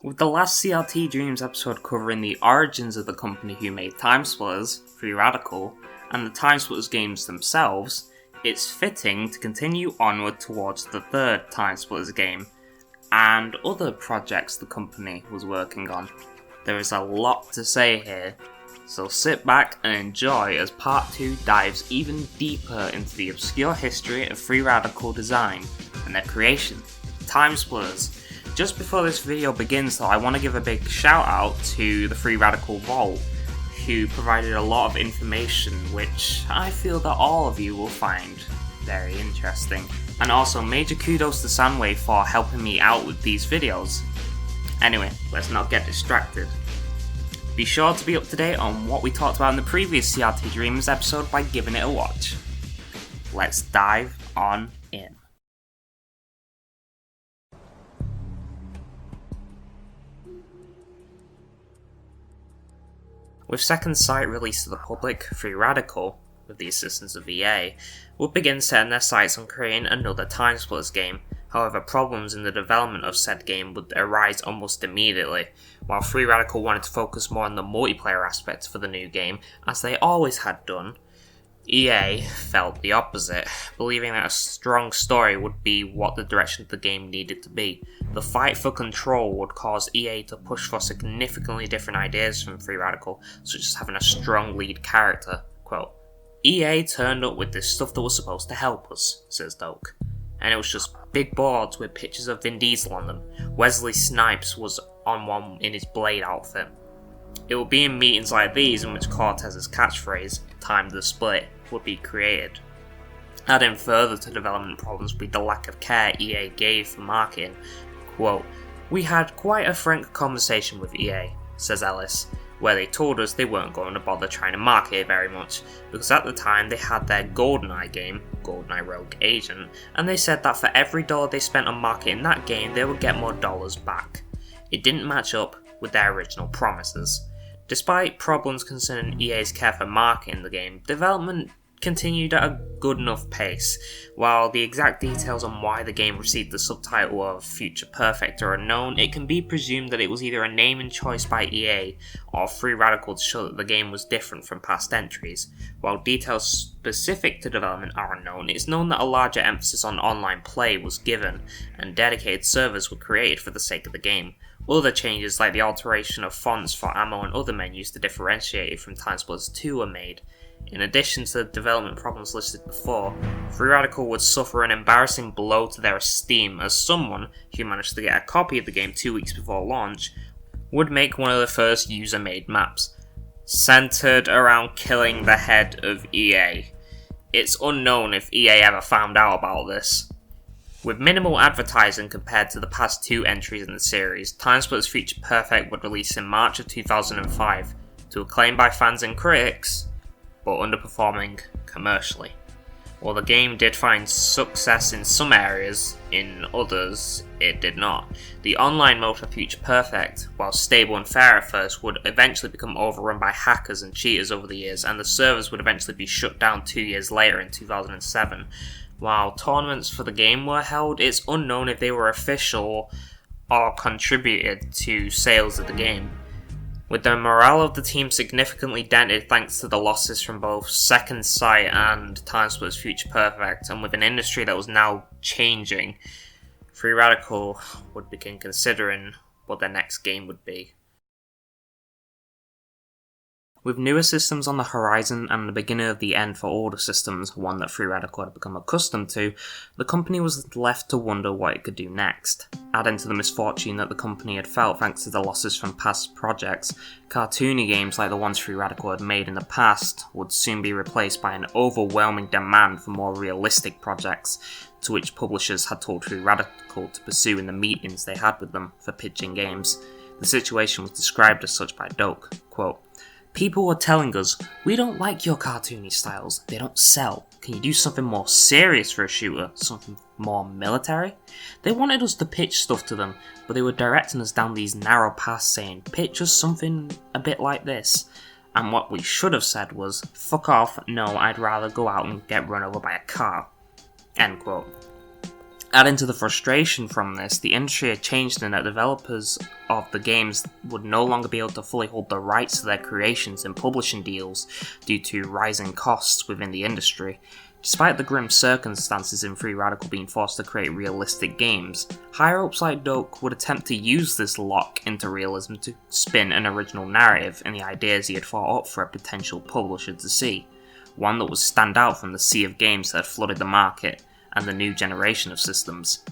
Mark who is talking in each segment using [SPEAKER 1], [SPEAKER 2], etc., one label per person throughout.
[SPEAKER 1] With the last CRT Dreams episode covering the origins of the company who made TimeSplitters, Free Radical, and the TimeSplitters games themselves, it's fitting to continue onward towards the third TimeSplitters game, and other projects the company was working on. There is a lot to say here, so sit back and enjoy as part 2 dives even deeper into the obscure history of Free Radical design and their creation, TimeSplitters. Just before this video begins though, I want to give a big shout out to the Free Radical Vault, who provided a lot of information which I feel that all of you will find very interesting. And also major kudos to Sandwave for helping me out with these videos. Anyway, let's not get distracted. Be sure to be up to date on what we talked about in the previous CRT Dreams episode by giving it a watch. Let's dive on in. With Second Sight released to the public, Free Radical, with the assistance of EA, would begin setting their sights on creating another TimeSplitters game. However, problems in the development of said game would arise almost immediately, while Free Radical wanted to focus more on the multiplayer aspect for the new game, as they always had done. EA felt the opposite, believing that a strong story would be what the direction of the game needed to be. The fight for control would cause EA to push for significantly different ideas from Free Radical, such as having a strong lead character. Quote, EA turned up with this stuff that was supposed to help us, says Doak. And it was just big boards with pictures of Vin Diesel on them. Wesley Snipes was on one in his Blade outfit. It would be in meetings like these in which Cortez's catchphrase, "Time to split," would be created. Adding further to development problems would be the lack of care EA gave for marketing. Quote, "We had quite a frank conversation with EA, says Ellis, where they told us they weren't going to bother trying to market it very much, because at the time they had their GoldenEye game, GoldenEye Rogue Agent, and they said that for every dollar they spent on marketing that game, they would get more dollars back. It didn't match up with their original promises." Despite problems concerning EA's care for marketing the game, development continued at a good enough pace. While the exact details on why the game received the subtitle of Future Perfect are unknown, it can be presumed that it was either a naming choice by EA or Free Radical to show that the game was different from past entries. While details specific to development are unknown, it's known that a larger emphasis on online play was given, and dedicated servers were created for the sake of the game. Other changes like the alteration of fonts for ammo and other menus to differentiate it from TimeSplitters 2 were made. In addition to the development problems listed before, Free Radical would suffer an embarrassing blow to their esteem as someone who managed to get a copy of the game 2 weeks before launch would make one of the first user-made maps, centered around killing the head of EA. It's unknown if EA ever found out about this. With minimal advertising compared to the past 2 entries in the series, TimeSplitters Future Perfect would release in March of 2005, to acclaim by fans and critics, but underperforming commercially. While the game did find success in some areas, in others it did not. The online mode for Future Perfect, while stable and fair at first, would eventually become overrun by hackers and cheaters over the years, and the servers would eventually be shut down 2 years later in 2007. While tournaments for the game were held, it's unknown if they were official or contributed to sales of the game. With the morale of the team significantly dented thanks to the losses from both Second Sight and TimeSplitters Future Perfect, and with an industry that was now changing, Free Radical would begin considering what their next game would be. With newer systems on the horizon and the beginning of the end for older systems, one that Free Radical had become accustomed to, the company was left to wonder what it could do next. Adding to the misfortune that the company had felt thanks to the losses from past projects, cartoony games like the ones Free Radical had made in the past would soon be replaced by an overwhelming demand for more realistic projects, to which publishers had told Free Radical to pursue in the meetings they had with them for pitching games. The situation was described as such by Doak, quote, "People were telling us, we don't like your cartoony styles, they don't sell. Can you do something more serious for a shooter, something more military?" They wanted us to pitch stuff to them, but they were directing us down these narrow paths saying, pitch us something a bit like this. And what we should have said was, fuck off, no, I'd rather go out and get run over by a car. End quote. Adding to the frustration from this, the industry had changed in that developers of the games would no longer be able to fully hold the rights to their creations in publishing deals due to rising costs within the industry. Despite the grim circumstances in Free Radical being forced to create realistic games, higher-ups like Doak would attempt to use this lock into realism to spin an original narrative in the ideas he had thought up for a potential publisher to see, one that would stand out from the sea of games that had flooded the market and the new generation of systems.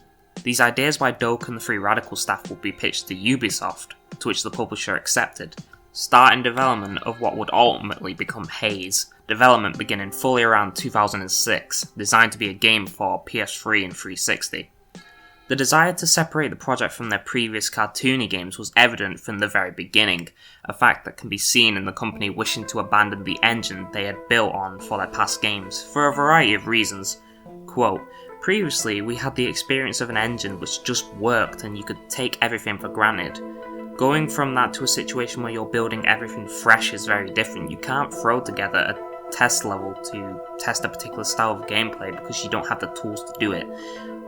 [SPEAKER 1] These ideas by Doak and the Free Radical staff would be pitched to Ubisoft, to which the publisher accepted, starting development of what would ultimately become Haze, development beginning fully around 2006, designed to be a game for PS3 and 360. The desire to separate the project from their previous cartoony games was evident from the very beginning, a fact that can be seen in the company wishing to abandon the engine they had built on for their past games, for a variety of reasons. Quote, "Previously, we had the experience of an engine which just worked and you could take everything for granted. Going from that to a situation where you're building everything fresh is very different. You can't throw together a test level to test a particular style of gameplay because you don't have the tools to do it.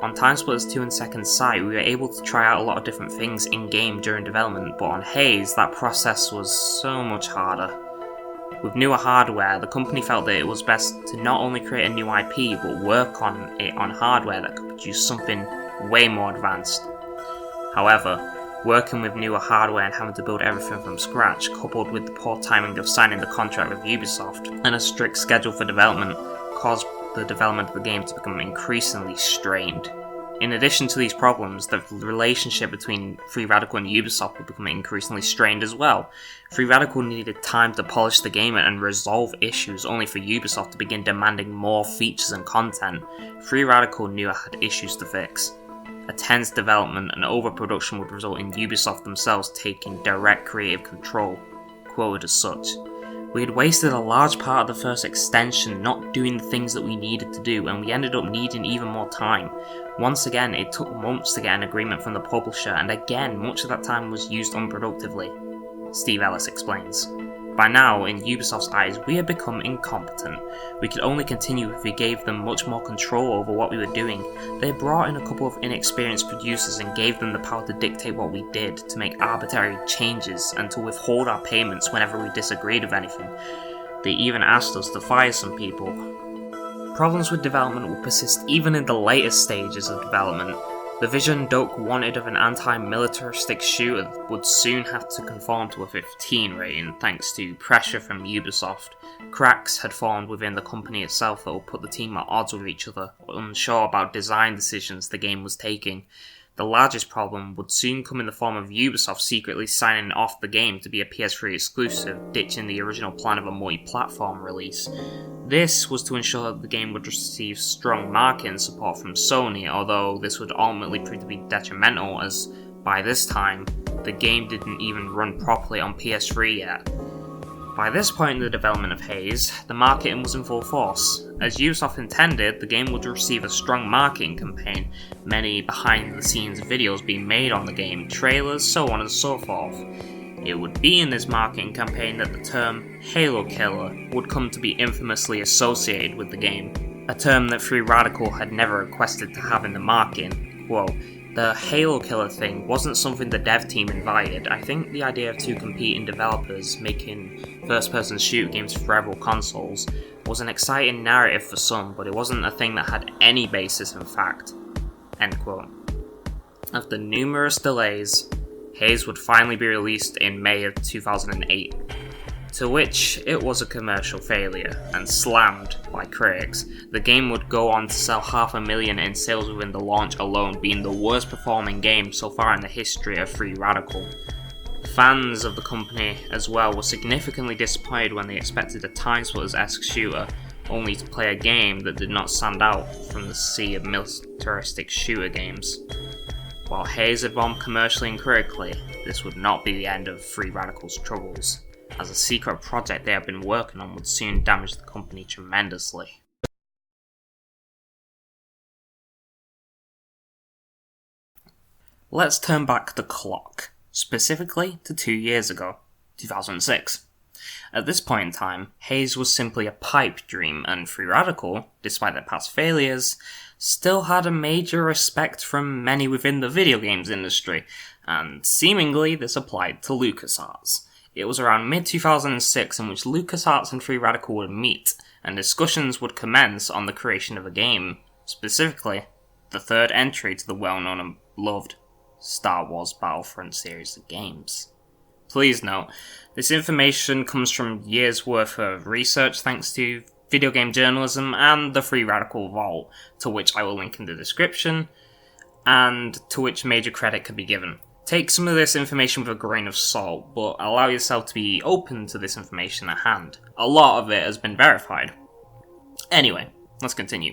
[SPEAKER 1] On TimeSplitters 2 and Second Sight, we were able to try out a lot of different things in-game during development, but on Haze, that process was so much harder. With newer hardware, the company felt that it was best to not only create a new IP, but work on it on hardware that could produce something way more advanced. However, working with newer hardware and having to build everything from scratch, coupled with the poor timing of signing the contract with Ubisoft, and a strict schedule for development, caused the development of the game to become increasingly strained. In addition to these problems, the relationship between Free Radical and Ubisoft would become increasingly strained as well. Free Radical needed time to polish the game and resolve issues, only for Ubisoft to begin demanding more features and content. Free Radical knew it had issues to fix. A tense development and overproduction would result in Ubisoft themselves taking direct creative control, quoted as such. "We had wasted a large part of the first extension not doing the things that we needed to do, and we ended up needing even more time. Once again, it took months to get an agreement from the publisher, and again, much of that time was used unproductively," Steve Ellis explains. "By now, in Ubisoft's eyes, we had become incompetent. We could only continue if we gave them much more control over what we were doing. They brought in a couple of inexperienced producers and gave them the power to dictate what we did, to make arbitrary changes, and to withhold our payments whenever we disagreed with anything. They even asked us to fire some people." Problems with development would persist even in the latest stages of development. The vision Doak wanted of an anti-militaristic shooter would soon have to conform to a 15 rating thanks to pressure from Ubisoft. Cracks had formed within the company itself that would put the team at odds with each other, unsure about design decisions the game was taking. The largest problem would soon come in the form of Ubisoft secretly signing off the game to be a PS3 exclusive, ditching the original plan of a multi-platform release. This was to ensure that the game would receive strong marketing support from Sony, although this would ultimately prove to be detrimental as, by this time, the game didn't even run properly on PS3 yet. By this point in the development of Haze, the marketing was in full force. As Ubisoft intended, the game would receive a strong marketing campaign, many behind-the-scenes videos being made on the game, trailers, so on and so forth. It would be in this marketing campaign that the term Halo Killer would come to be infamously associated with the game, a term that Free Radical had never requested to have in the marketing. Quote, "The Halo Killer thing wasn't something the dev team invited. I think the idea of two competing developers making first-person shooter games for rival consoles was an exciting narrative for some, but it wasn't a thing that had any basis in fact." End quote. After numerous delays, Haze would finally be released in May of 2008, to which it was a commercial failure and slammed by critics. The game would go on to sell 500,000 in sales within the launch alone, being the worst performing game so far in the history of Free Radical. Fans of the company as well were significantly disappointed when they expected a TimeSplitters-esque shooter, only to play a game that did not stand out from the sea of militaristic shooter games. While Haze had bombed commercially and critically, this would not be the end of Free Radical's troubles, as a secret project they had been working on would soon damage the company tremendously. Let's turn back the clock, specifically to 2 years ago, 2006. At this point in time, Hayes was simply a pipe dream, and Free Radical, despite their past failures, still had a major respect from many within the video games industry, and seemingly this applied to LucasArts. It was around mid-2006 in which LucasArts and Free Radical would meet, and discussions would commence on the creation of a game, specifically the third entry to the well-known and loved Star Wars Battlefront series of games. Please note, this information comes from years worth of research thanks to video game journalism and the Free Radical Vault, to which I will link in the description, and to which major credit can be given. Take some of this information with a grain of salt, but allow yourself to be open to this information at hand. A lot of it has been verified. Anyway, let's continue.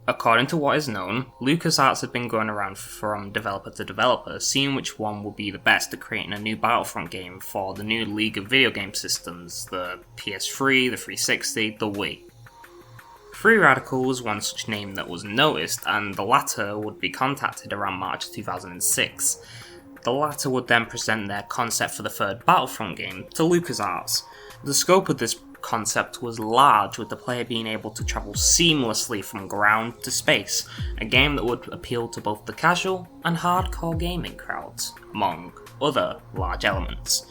[SPEAKER 1] According to what is known, LucasArts had been going around from developer to developer, seeing which one would be the best at creating a new Battlefront game for the new League of video game systems, the PS3, the 360, the Wii. Free Radical was one such name that was noticed, and the latter would be contacted around March 2006. The latter would then present their concept for the third Battlefront game to LucasArts. The scope of this concept was large, with the player being able to travel seamlessly from ground to space, a game that would appeal to both the casual and hardcore gaming crowds, among other large elements.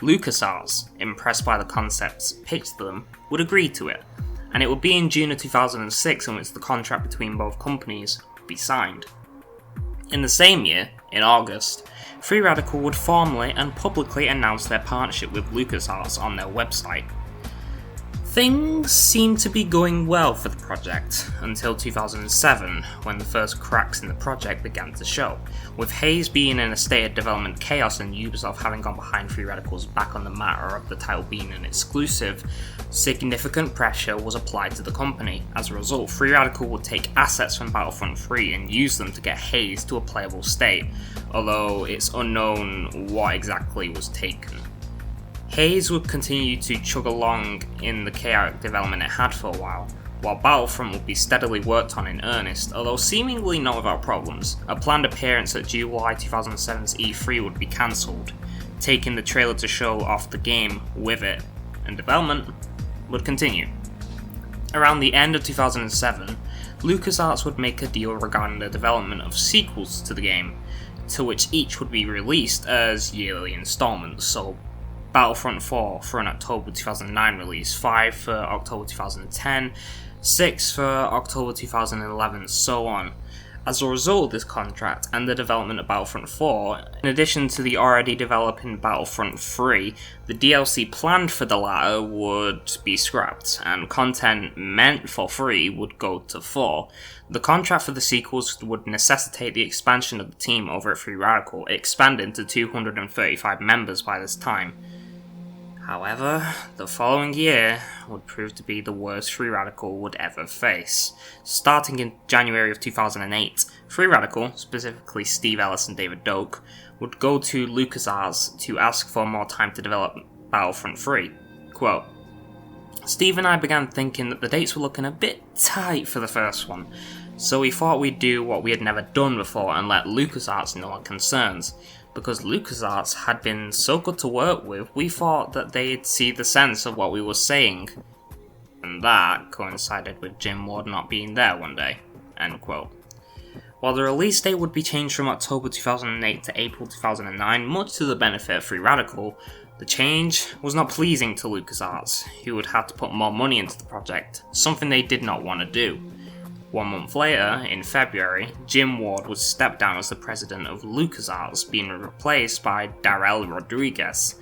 [SPEAKER 1] LucasArts, impressed by the concepts pitched to them, would agree to it, and it would be in June of 2006 in which the contract between both companies would be signed. In the same year, in August, Free Radical would formally and publicly announce their partnership with LucasArts on their website. Things seemed to be going well for the project, until 2007, when the first cracks in the project began to show, with Hayes being in a state of development chaos and Ubisoft having gone behind Free Radical's back on the matter of the title being an exclusive. Significant pressure was applied to the company. As a result, Free Radical would take assets from Battlefront 3 and use them to get Hayes to a playable state, although it's unknown what exactly was taken. Hayes would continue to chug along in the chaotic development it had for a while Battlefront would be steadily worked on in earnest, although seemingly not without problems. A planned appearance at July 2007's E3 would be cancelled, taking the trailer to show off the game with it, and development would continue. Around the end of 2007, LucasArts would make a deal regarding the development of sequels to the game, to which each would be released as yearly installments, so Battlefront 4 for an October 2009 release, 5 for October 2010, 6 for October 2011, so on. As a result of this contract and the development of Battlefront 4, in addition to the already developing Battlefront 3, the DLC planned for the latter would be scrapped, and content meant for 3 would go to 4. The contract for the sequels would necessitate the expansion of the team over at Free Radical, expanding to 235 members by this time. However, the following year would prove to be the worst Free Radical would ever face. Starting in January of 2008, Free Radical, specifically Steve Ellis and David Doak, would go to LucasArts to ask for more time to develop Battlefront 3. Quote, "Steve and I began thinking that the dates were looking a bit tight for the first one, so we thought we'd do what we had never done before and let LucasArts know our concerns. Because LucasArts had been so good to work with, we thought that they'd see the sense of what we were saying. And that coincided with Jim Ward not being there one day." End quote. While the release date would be changed from October 2008 to April 2009, much to the benefit of Free Radical, the change was not pleasing to LucasArts, who would have to put more money into the project, something they did not want to do. 1 month later, in February, Jim Ward would step down as the president of LucasArts, being replaced by Darrell Rodriguez,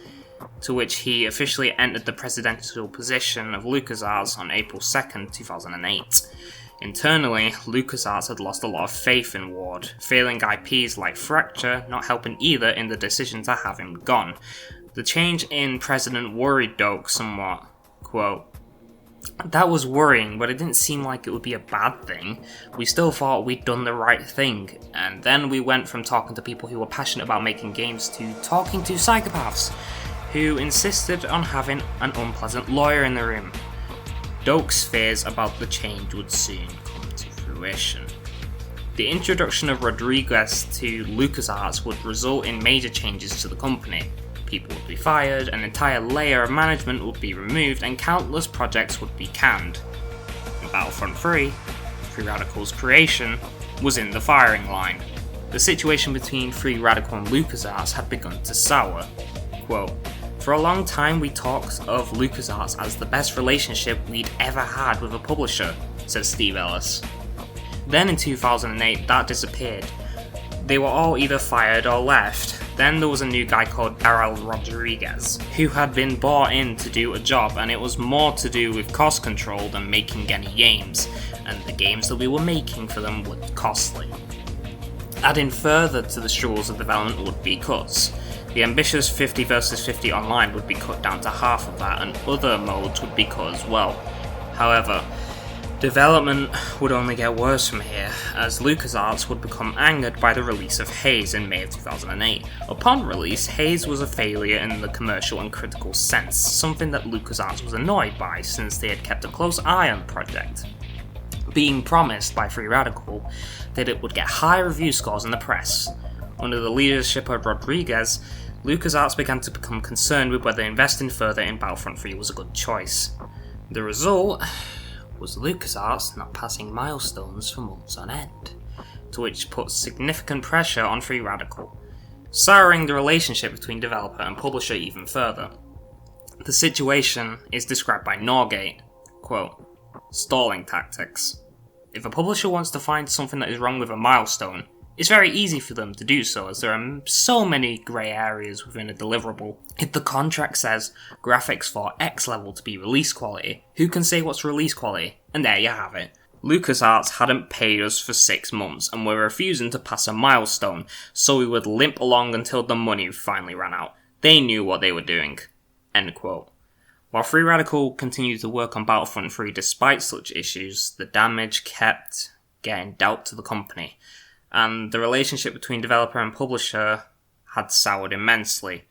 [SPEAKER 1] to which he officially entered the presidential position of LucasArts on April 2nd, 2008. Internally, LucasArts had lost a lot of faith in Ward, failing IPs like Fracture not helping either in the decision to have him gone. The change in president worried Doak somewhat. Quote, "That was worrying, but it didn't seem like it would be a bad thing. We still thought we'd done the right thing, and then we went from talking to people who were passionate about making games to talking to psychopaths who insisted on having an unpleasant lawyer in the room." Doak's fears about the change would soon come to fruition. The introduction of Rodriguez to LucasArts would result in major changes to the company. people would be fired, an entire layer of management would be removed, and countless projects would be canned. In Battlefront 3, Free Radical's creation was in the firing line. The situation between Free Radical and LucasArts had begun to sour. Quote, "For a long time we talked of LucasArts as the best relationship we'd ever had with a publisher," says Steve Ellis. Then in 2008 that disappeared. They were all either fired or left. Then there was a new guy called Darrell Rodriguez, who had been brought in to do a job, and it was more to do with cost control than making any games, and the games that we were making for them were costly. Adding further to the struggles of development would be cuts. The ambitious 50 vs 50 online would be cut down to half of that, and other modes would be cut as well. However, development would only get worse from here, as LucasArts would become angered by the release of Haze in May of 2008. Upon release, Haze was a failure in the commercial and critical sense, something that LucasArts was annoyed by since they had kept a close eye on the project, being promised by Free Radical that it would get high review scores in the press. Under the leadership of Rodriguez, LucasArts began to become concerned with whether investing further in Battlefront 3 was a good choice. The result was LucasArts not passing milestones for months on end, to which put significant pressure on Free Radical, souring the relationship between developer and publisher even further. The situation is described by Norgate, quote, "Stalling tactics. If a publisher wants to find something that is wrong with a milestone, it's very easy for them to do so, as there are so many grey areas within a deliverable. If the contract says graphics for X level to be release quality, who can say what's release quality? And there you have it. LucasArts hadn't paid us for 6 months and were refusing to pass a milestone, so we would limp along until the money finally ran out. They knew what they were doing." End quote. While Free Radical continued to work on Battlefront 3 despite such issues, the damage kept getting dealt to the company, and the relationship between developer and publisher had soured immensely.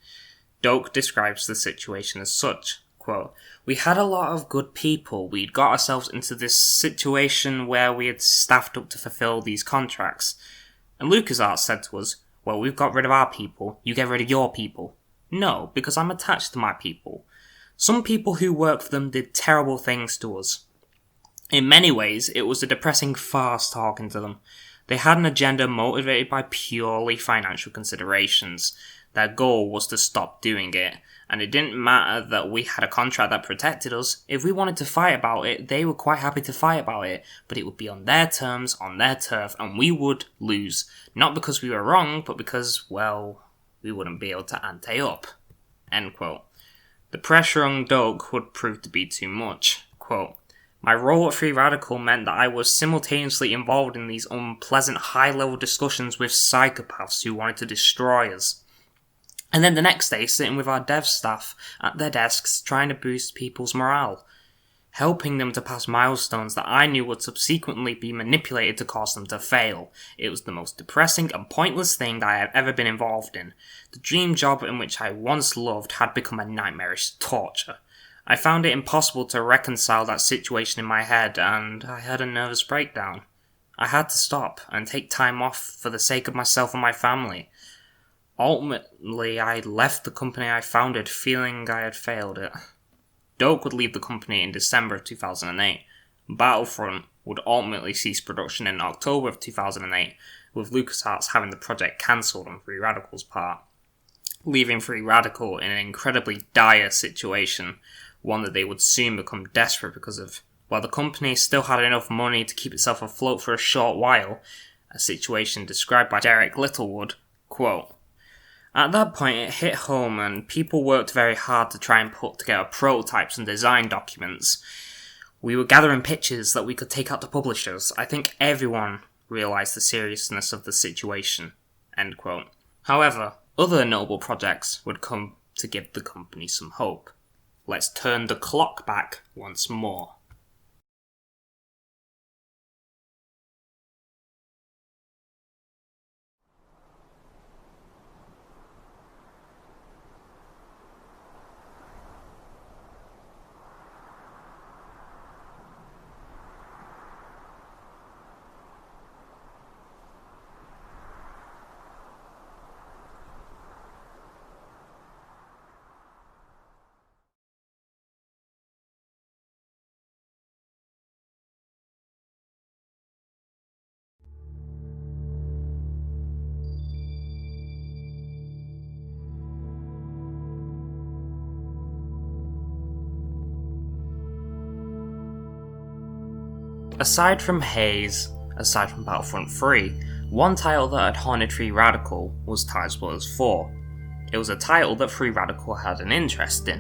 [SPEAKER 1] Doak describes the situation as such, quote, "We had a lot of good people. We'd got ourselves into this situation where we had staffed up to fulfill these contracts. And LucasArts said to us, well, we've got rid of our people, you get rid of your people. No, because I'm attached to my people. Some people who work for them did terrible things to us. In many ways, it was a depressing farce talking to them. They had an agenda motivated by purely financial considerations. Their goal was to stop doing it, and it didn't matter that we had a contract that protected us. If we wanted to fight about it, they were quite happy to fight about it, but it would be on their terms, on their turf, and we would lose. Not because we were wrong, but because, well, we wouldn't be able to ante up." End quote. The pressure on Doak would prove to be too much. Quote, "My role at Free Radical meant that I was simultaneously involved in these unpleasant high-level discussions with psychopaths who wanted to destroy us. And then the next day, sitting with our dev staff at their desks trying to boost people's morale, helping them to pass milestones that I knew would subsequently be manipulated to cause them to fail. It was the most depressing and pointless thing that I have ever been involved in. The dream job in which I once loved had become a nightmarish torture. I found it impossible to reconcile that situation in my head, and I had a nervous breakdown. I had to stop and take time off for the sake of myself and my family. Ultimately, I left the company I founded feeling I had failed it." Doak would leave the company in December of 2008. Battlefront would ultimately cease production in October of 2008, with LucasArts having the project cancelled on Free Radical's part, leaving Free Radical in an incredibly dire situation, one that they would soon become desperate because of. While the company still had enough money to keep itself afloat for a short while, a situation described by Derek Littlewood, quote, "At that point it hit home and people worked very hard to try and put together prototypes and design documents. We were gathering pictures that we could take out to publishers. I think everyone realised the seriousness of the situation." End quote. However, other notable projects would come to give the company some hope. Let's turn the clock back once more. Aside from Haze, aside from Battlefront 3, one title that had haunted Free Radical was TimeSplitters 4. It was a title that Free Radical had an interest in,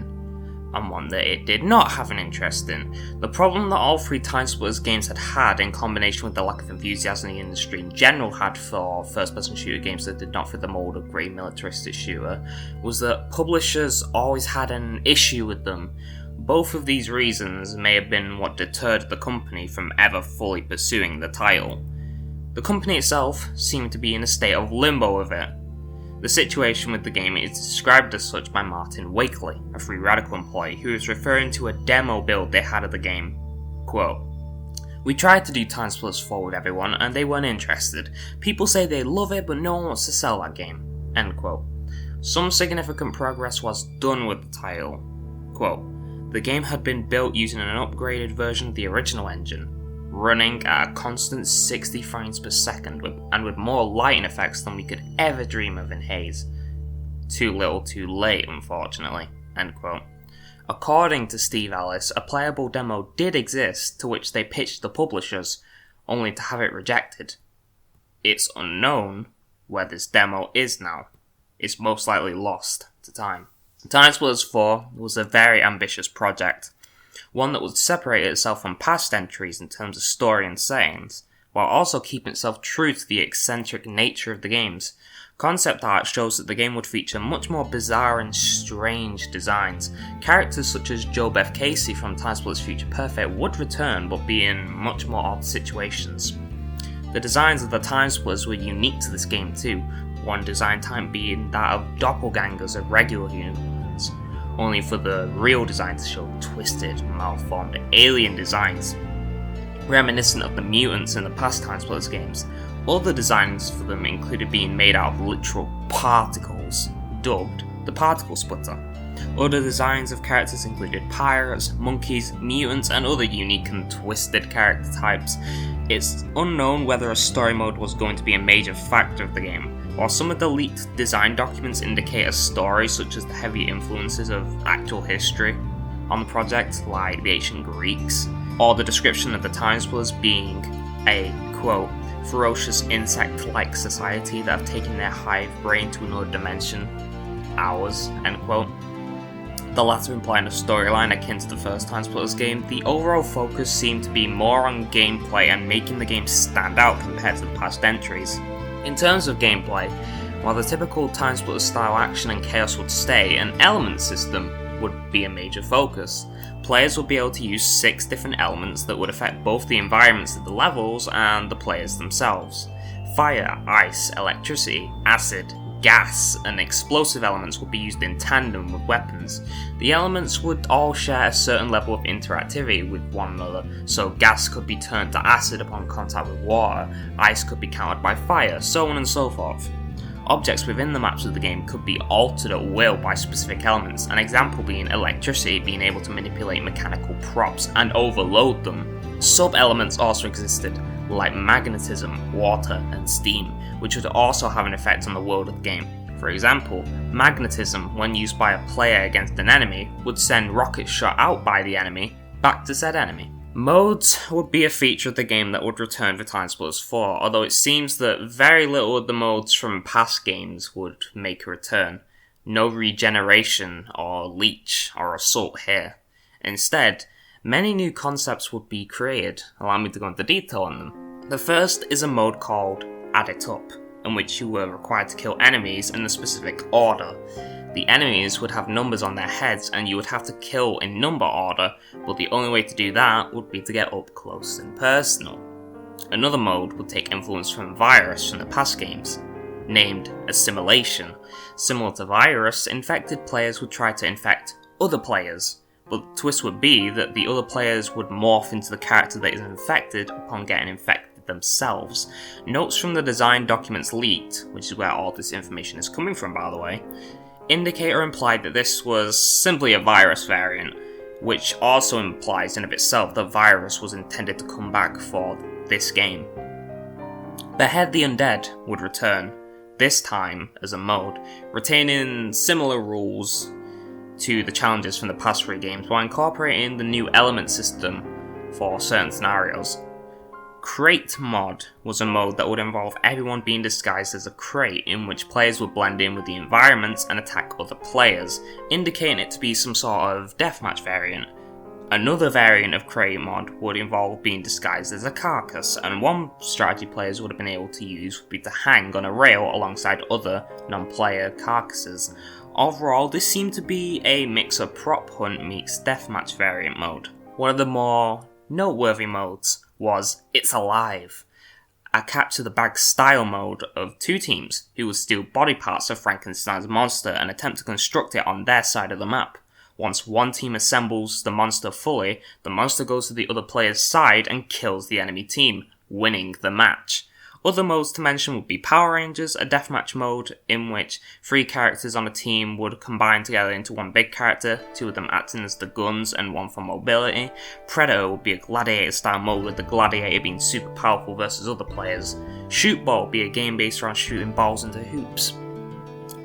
[SPEAKER 1] and one that it did not have an interest in. The problem that all three TimeSplitters games had in combination with the lack of enthusiasm the industry in general had for first-person shooter games that did not fit the mold of great militaristic shooter, was that publishers always had an issue with them. Both of these reasons may have been what deterred the company from ever fully pursuing the title. The company itself seemed to be in a state of limbo with it. The situation with the game is described as such by Martin Wakely, a Free Radical employee, who is referring to a demo build they had of the game. Quote, "We tried to do TimeSplitters 4 with everyone and they weren't interested. People say they love it but no one wants to sell that game." End quote. Some significant progress was done with the title. Quote, "The game had been built using an upgraded version of the original engine, running at a constant 60 frames per second and with more lighting effects than we could ever dream of in Haze. Too little too late, unfortunately." End quote. According to Steve Ellis, a playable demo did exist to which they pitched the publishers, only to have it rejected. It's unknown where this demo is now. It's most likely lost to time. TimeSplitters 4 was a very ambitious project, one that would separate itself from past entries in terms of story and settings, while also keeping itself true to the eccentric nature of the games. Concept art shows that the game would feature much more bizarre and strange designs. Characters such as Joe Beth Casey from TimeSplitters Future Perfect would return, but be in much more odd situations. The designs of the TimeSplitters were unique to this game too, one design type being that of doppelgangers of regular humans, only for the real design to show twisted, malformed alien designs, reminiscent of the mutants in the past TimeSplitters games. Other designs for them included being made out of literal particles, dubbed the Particle Splitter. Other designs of characters included pirates, monkeys, mutants, and other unique and twisted character types. It's unknown whether a story mode was going to be a major factor of the game. While some of the leaked design documents indicate a story, such as the heavy influences of actual history on the project, like the ancient Greeks, or the description of the TimeSplitters being a, quote, ferocious insect-like society that have taken their hive brain to another dimension, ours, end quote, the latter implying a storyline akin to the first TimeSplitters game, the overall focus seemed to be more on gameplay and making the game stand out compared to the past entries. In terms of gameplay, while the typical TimeSplitters style action and chaos would stay, an element system would be a major focus. Players would be able to use 6 different elements that would affect both the environments of the levels and the players themselves. Fire, ice, electricity, acid, gas, and explosive elements would be used in tandem with weapons. The elements would all share a certain level of interactivity with one another, so gas could be turned to acid upon contact with water, ice could be countered by fire, so on and so forth. Objects within the maps of the game could be altered at will by specific elements, an example being electricity being able to manipulate mechanical props and overload them. Sub-elements also existed, like magnetism, water, and steam, which would also have an effect on the world of the game. For example, magnetism, when used by a player against an enemy, would send rockets shot out by the enemy back to said enemy. Modes would be a feature of the game that would return for TimeSplitters 4, although it seems that very little of the modes from past games would make a return. No regeneration or leech or assault here. Instead, many new concepts would be created. Allow me to go into detail on them. The first is a mode called Add It Up, in which you were required to kill enemies in a specific order. The enemies would have numbers on their heads and you would have to kill in number order, but the only way to do that would be to get up close and personal. Another mode would take influence from Virus from the past games, named Assimilation. Similar to Virus, infected players would try to infect other players, but the twist would be that the other players would morph into the character that is infected upon getting infected themselves. Notes from the design documents leaked, which is where all this information is coming from by the way, indicate or imply that this was simply a Virus variant, which also implies in of itself that Virus was intended to come back for this game. Behead the Undead would return, this time as a mode, retaining similar rules to the challenges from the past 3 games while incorporating the new element system for certain scenarios. Crate mod was a mode that would involve everyone being disguised as a crate, in which players would blend in with the environment and attack other players, indicating it to be some sort of deathmatch variant. Another variant of crate mod would involve being disguised as a carcass, and one strategy players would have been able to use would be to hang on a rail alongside other non-player carcasses. Overall, this seemed to be a mix of prop hunt meets deathmatch variant mode. One of the more noteworthy modes was It's Alive, a capture the bag style mode of two teams who would steal body parts of Frankenstein's monster and attempt to construct it on their side of the map. Once one team assembles the monster fully, the monster goes to the other player's side and kills the enemy team, winning the match. Other modes to mention would be Power Rangers, a deathmatch mode in which 3 characters on a team would combine together into one big character, 2 of them acting as the guns and 1 for mobility. Predator would be a gladiator style mode with the gladiator being super powerful versus other players. Shoot Ball would be a game based around shooting balls into hoops.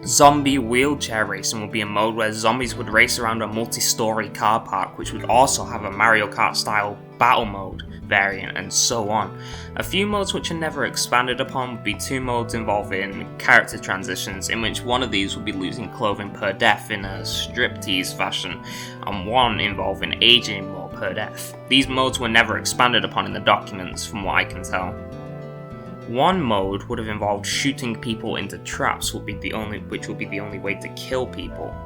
[SPEAKER 1] Zombie Wheelchair Racing would be a mode where zombies would race around a multi-story car park, which would also have a Mario Kart style battle mode variant, and so on. A few modes which are never expanded upon would be 2 modes involving character transitions, in which one of these would be losing clothing per death in a striptease fashion, and one involving aging more per death. These modes were never expanded upon in the documents, from what I can tell. One mode would have involved shooting people into traps, which would be the only way to kill people.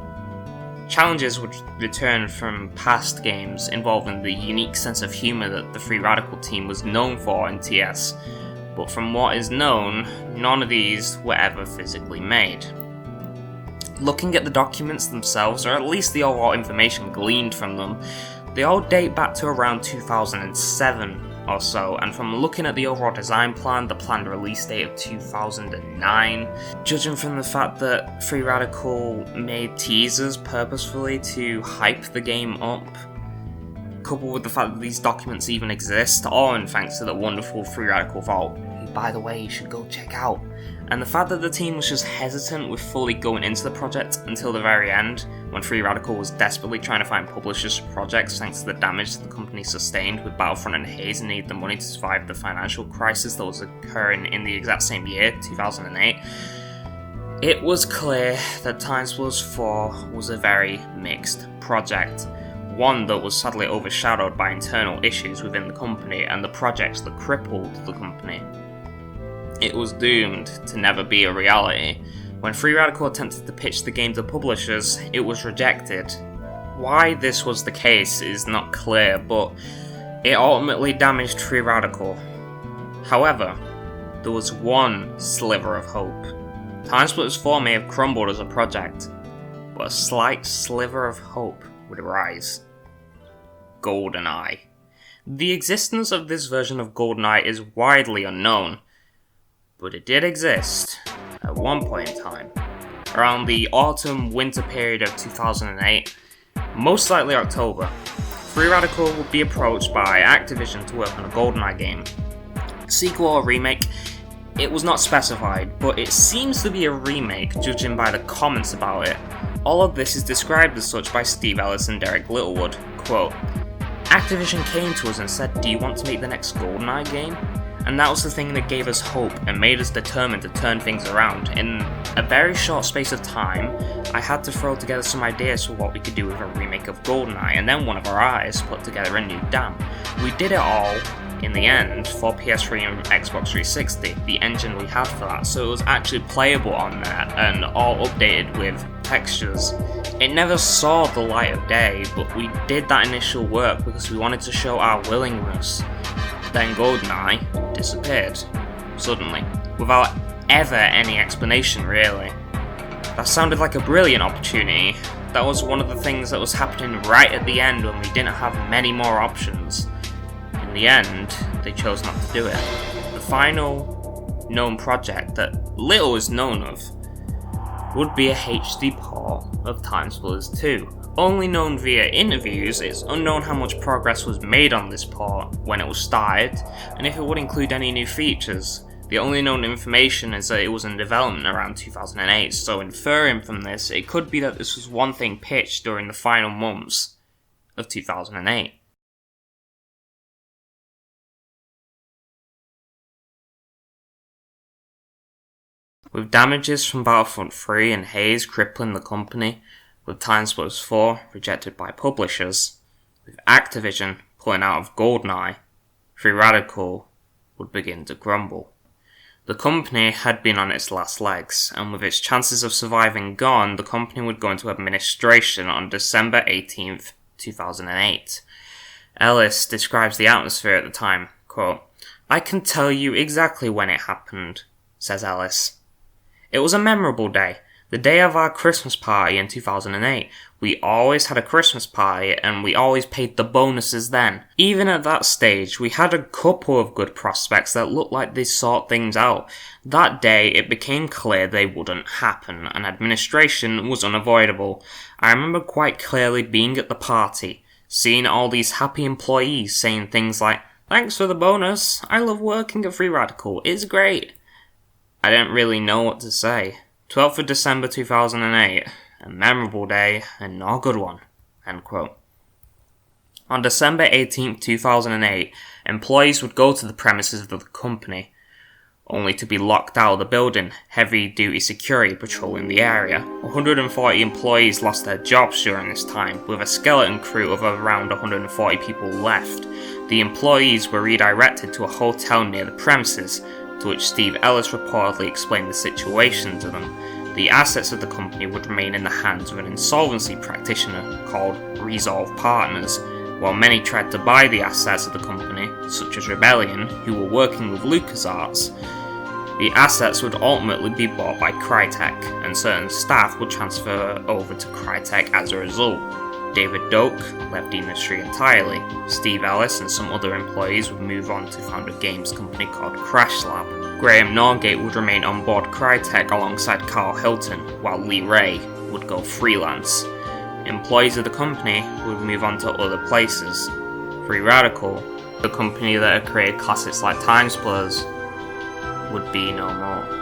[SPEAKER 1] Challenges would return from past games involving the unique sense of humour that the Free Radical team was known for in TS, but from what is known, none of these were ever physically made. Looking at the documents themselves, or at least the overall information gleaned from them, they all date back to around 2007 or so, and from looking at the overall design plan, the planned release date of 2009, judging from the fact that Free Radical made teasers purposefully to hype the game up, coupled with the fact that these documents even exist, all in thanks to the wonderful Free Radical Vault, who by the way you should go check out, and the fact that the team was just hesitant with fully going into the project until the very end, when Free Radical was desperately trying to find publishers for projects thanks to the damage the company sustained with Battlefront and Haze and needed the money to survive the financial crisis that was occurring in the exact same year, 2008. It was clear that TimeSplitters 4 was a very mixed project, one that was sadly overshadowed by internal issues within the company and the projects that crippled the company. It was doomed to never be a reality. When Free Radical attempted to pitch the game to publishers, it was rejected. Why this was the case is not clear, but it ultimately damaged Free Radical. However, there was one sliver of hope. TimeSplitters 4 may have crumbled as a project, but a slight sliver of hope would arise. GoldenEye. The existence of this version of GoldenEye is widely unknown, but it did exist at one point in time, around the autumn-winter period of 2008, most likely October. Free Radical would be approached by Activision to work on a GoldenEye game. Sequel or remake, it was not specified, but it seems to be a remake judging by the comments about it. All of this is described as such by Steve Ellis and Derek Littlewood. Quote, Activision came to us and said, "Do you want to make the next GoldenEye game?" And that was the thing that gave us hope and made us determined to turn things around. In a very short space of time, I had to throw together some ideas for what we could do with a remake of GoldenEye, and then one of our eyes put together a new dam. We did it all, in the end, for PS3 and Xbox 360, the engine we had for that, so it was actually playable on there, and all updated with textures. It never saw the light of day, but we did that initial work because we wanted to show our willingness. Then GoldenEye disappeared, suddenly, without ever any explanation really. That sounded like a brilliant opportunity. That was one of the things that was happening right at the end when we didn't have many more options. In the end, they chose not to do it. The final known project that little is known of would be a HD port of TimeSplitters 2. Only known via interviews, it's unknown how much progress was made on this port, when it was started, and if it would include any new features. The only known information is that it was in development around 2008, so inferring from this, it could be that this was one thing pitched during the final months of 2008. With damages from Battlefront 3 and Haze crippling the company, with TimeSplitters 4 rejected by publishers, with Activision pulling out of GoldenEye, Free Radical would begin to crumble. The company had been on its last legs, and with its chances of surviving gone, the company would go into administration on December 18th, 2008. Ellis describes the atmosphere at the time, quote, "I can tell you exactly when it happened," says Ellis. "It was a memorable day, the day of our Christmas party in 2008. We always had a Christmas party and we always paid the bonuses then. Even at that stage, we had a couple of good prospects that looked like they'd sort things out. That day, it became clear they wouldn't happen and administration was unavoidable. I remember quite clearly being at the party, seeing all these happy employees saying things like, 'Thanks for the bonus, I love working at Free Radical, it's great.' I didn't really know what to say. 12th of December 2008, a memorable day and not a good one." End quote. On December 18th, 2008, employees would go to the premises of the company, only to be locked out of the building, heavy-duty security patrolling the area. 140 employees lost their jobs during this time, with a skeleton crew of around 140 people left. The employees were redirected to a hotel near the premises, to which Steve Ellis reportedly explained the situation to them. The assets of the company would remain in the hands of an insolvency practitioner called Resolve Partners, while many tried to buy the assets of the company, such as Rebellion, who were working with LucasArts. The assets would ultimately be bought by Crytek, and certain staff would transfer over to Crytek as a result. David Doak left the industry entirely. Steve Ellis and some other employees would move on to found a games company called Crash Lab. Graham Norgate would remain on board Crytek alongside Carl Hilton, while Lee Ray would go freelance. Employees of the company would move on to other places. Free Radical, the company that had created classics like TimeSplitters, would be no more.